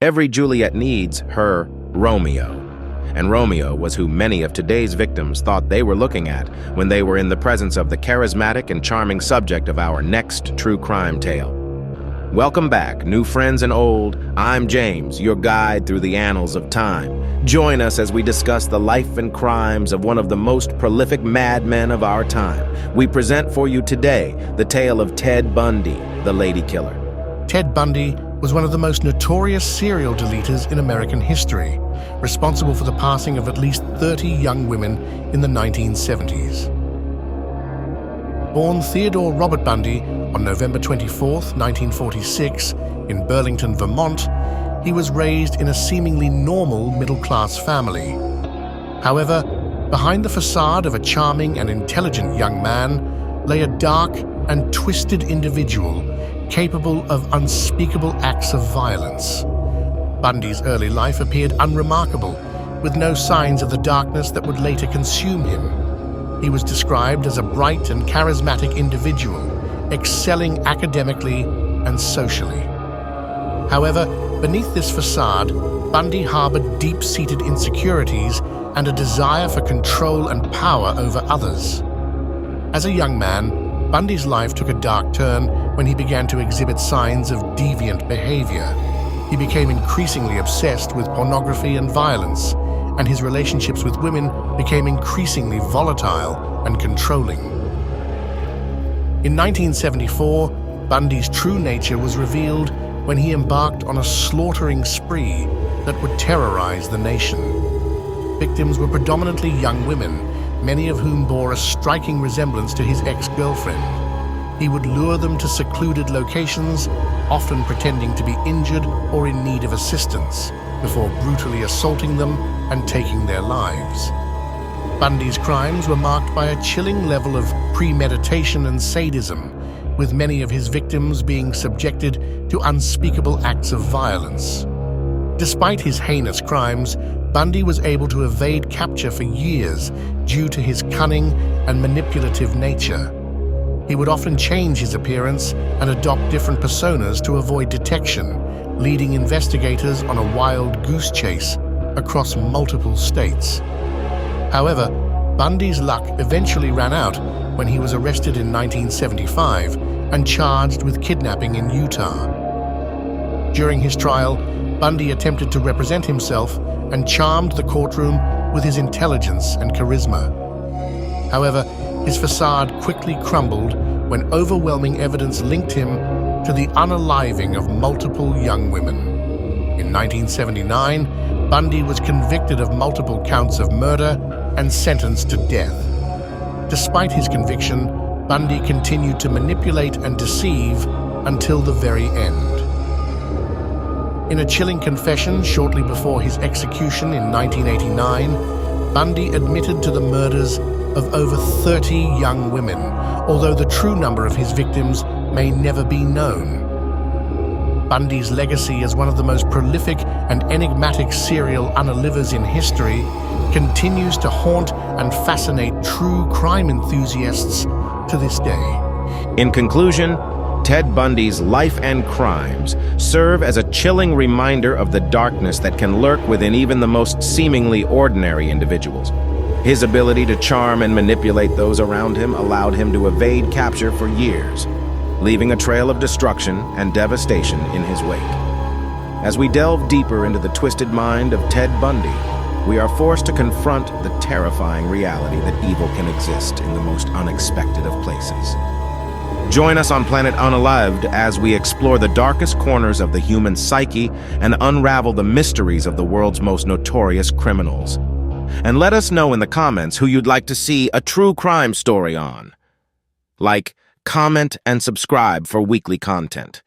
Every Juliet needs her Romeo. And Romeo was who many of today's victims thought they were looking at when they were in the presence of the charismatic and charming subject of our next true crime tale. Welcome back, new friends and old. I'm James, your guide through the annals of time. Join us as we discuss the life and crimes of one of the most prolific madmen of our time. We present for you today the tale of Ted Bundy, the lady killer. Ted Bundy was one of the most notorious serial deleters in American history, responsible for the passing of at least 30 young women in the 1970s. Born Theodore Robert Bundy on November 24, 1946, in Burlington, Vermont, he was raised in a seemingly normal middle-class family. However, behind the facade of a charming and intelligent young man lay a dark and twisted individual capable of unspeakable acts of violence. Bundy's early life appeared unremarkable, with no signs of the darkness that would later consume him. He was described as a bright and charismatic individual, excelling academically and socially. However, beneath this facade, Bundy harbored deep-seated insecurities and a desire for control and power over others. As a young man, Bundy's life took a dark turn when he began to exhibit signs of deviant behavior. He became increasingly obsessed with pornography and violence, and his relationships with women became increasingly volatile and controlling. In 1974, Bundy's true nature was revealed when he embarked on a slaughtering spree that would terrorize the nation. Victims were predominantly young women, many of whom bore a striking resemblance to his ex-girlfriend. He would lure them to secluded locations, often pretending to be injured or in need of assistance, before brutally assaulting them and taking their lives. Bundy's crimes were marked by a chilling level of premeditation and sadism, with many of his victims being subjected to unspeakable acts of violence. Despite his heinous crimes, Bundy was able to evade capture for years due to his cunning and manipulative nature. He would often change his appearance and adopt different personas to avoid detection, leading investigators on a wild goose chase across multiple states. However, Bundy's luck eventually ran out when he was arrested in 1975 and charged with kidnapping in Utah. During his trial, Bundy attempted to represent himself and charmed the courtroom with his intelligence and charisma. However, his facade quickly crumbled when overwhelming evidence linked him to the unaliving of multiple young women. In 1979, Bundy was convicted of multiple counts of murder and sentenced to death. Despite his conviction, Bundy continued to manipulate and deceive until the very end. In a chilling confession shortly before his execution in 1989, Bundy admitted to the murders of over 30 young women, although the true number of his victims may never be known. Bundy's legacy as one of the most prolific and enigmatic serial unalivers in history continues to haunt and fascinate true crime enthusiasts to this day. In conclusion, Ted Bundy's life and crimes serve as a chilling reminder of the darkness that can lurk within even the most seemingly ordinary individuals. His ability to charm and manipulate those around him allowed him to evade capture for years, leaving a trail of destruction and devastation in his wake. As we delve deeper into the twisted mind of Ted Bundy, we are forced to confront the terrifying reality that evil can exist in the most unexpected of places. Join us on Planet Unalived as we explore the darkest corners of the human psyche and unravel the mysteries of the world's most notorious criminals. And let us know in the comments who you'd like to see a true crime story on. Like, comment, and subscribe for weekly content.